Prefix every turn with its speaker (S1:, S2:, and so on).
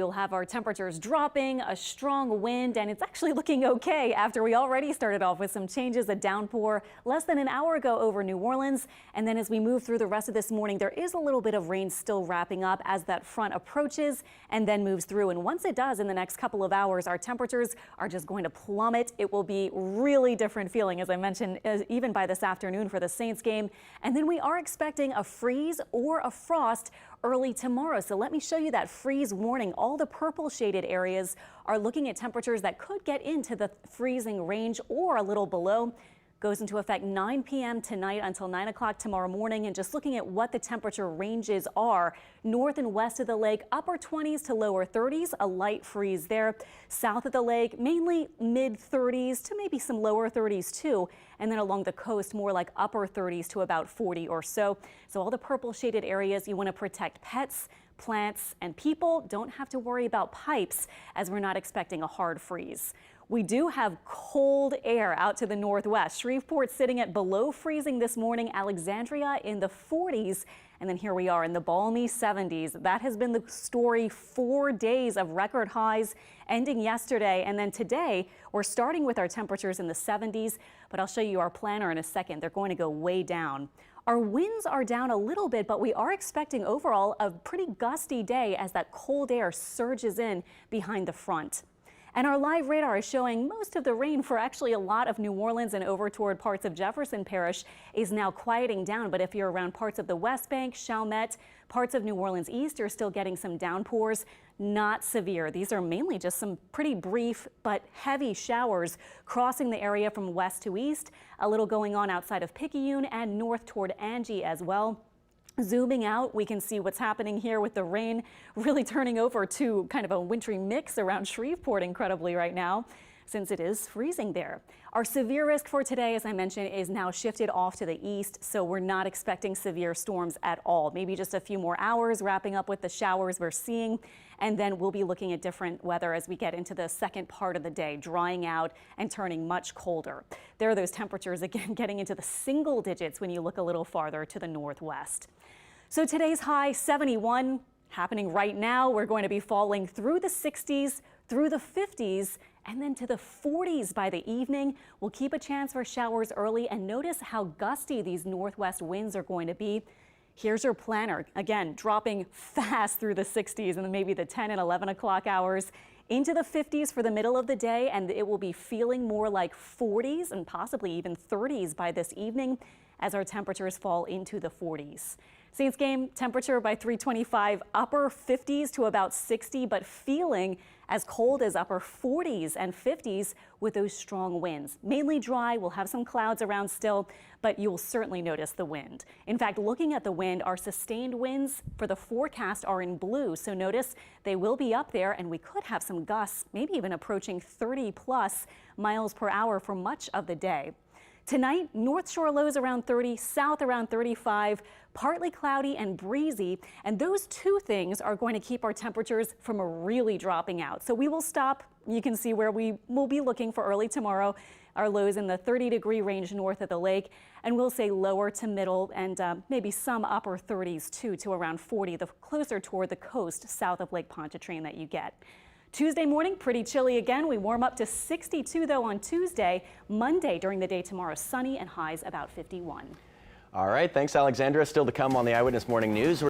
S1: We'll have our temperatures dropping, a strong wind, and it's actually looking okay after we already started off with some changes, a downpour less than an hour ago over New Orleans. And then as we move through the rest of this morning, there is a little bit of rain still wrapping up as that front approaches and then moves through. And once it does in the next couple of hours, our temperatures are just going to plummet. It will be really different feeling, as I mentioned, even by this afternoon for the Saints game. And then we are expecting a freeze or a frost early tomorrow. So let me show you that freeze warning. All the purple shaded areas are looking at temperatures that could get into the freezing range or a little below. Goes into effect 9 p.m. tonight until 9 o'clock tomorrow morning. And just looking at what the temperature ranges are, north and west of the lake, upper 20s to lower 30s, a light freeze there. South of the lake, mainly mid 30s to maybe some lower 30s too. And then along the coast, more like upper 30s to about 40 or so. So all the purple shaded areas, you want to protect pets, plants, and people. Don't have to worry about pipes as we're not expecting a hard freeze. We do have cold air out to the northwest. Shreveport sitting at below freezing this morning. Alexandra in the 40s. And then here we are in the balmy 70s. That has been the story. 4 days of record highs ending yesterday. And then today we're starting with our temperatures in the 70s. But I'll show you our planner in a second. They're going to go way down. Our winds are down a little bit, but we are expecting overall a pretty gusty day as that cold air surges in behind the front. And our live radar is showing most of the rain for actually a lot of New Orleans and over toward parts of Jefferson Parish is now quieting down. But if you're around parts of the West Bank, Chalmette, parts of New Orleans East, you're still getting some downpours. Not severe. These are mainly just some pretty brief but heavy showers crossing the area from west to east. A little going on outside of Picayune and north toward Angie as well. Zooming out, we can see what's happening here with the rain really turning over to kind of a wintry mix around Shreveport incredibly right now, since it is freezing there. Our severe risk for today, as I mentioned, is now shifted off to the east, so we're not expecting severe storms at all. Maybe just a few more hours, wrapping up with the showers we're seeing, and then we'll be looking at different weather as we get into the second part of the day, drying out and turning much colder. There are those temperatures again getting into the single digits when you look a little farther to the northwest. So today's high 71 happening right now. We're going to be falling through the 60s, through the 50s, and then to the 40s by the evening. We'll keep a chance for showers early, and notice how gusty these northwest winds are going to be. Here's your planner. Again, dropping fast through the 60s and then maybe the 10 and 11 o'clock hours into the 50s for the middle of the day, and it will be feeling more like 40s and possibly even 30s by this evening as our temperatures fall into the 40s. Saints game temperature by 3:25, upper 50s to about 60, but feeling as cold as upper 40s and 50s with those strong winds. Mainly dry, we'll have some clouds around still, but you'll certainly notice the wind. In fact, looking at the wind, our sustained winds for the forecast are in blue, so notice they will be up there, and we could have some gusts, maybe even approaching 30 plus miles per hour for much of the day. Tonight, North Shore lows around 30, south around 35, partly cloudy and breezy. And those two things are going to keep our temperatures from really dropping out. So we will stop. You can see where we will be looking for early tomorrow. Our lows in the 30-degree range north of the lake. And we'll say lower to middle and maybe some upper 30s too, to around 40, the closer toward the coast south of Lake Pontchartrain that you get. Tuesday morning, pretty chilly again. We warm up to 62 though on Tuesday. Monday during the day tomorrow, sunny and highs about 51.
S2: All right, thanks Alexandra. Still to come on the Eyewitness Morning News.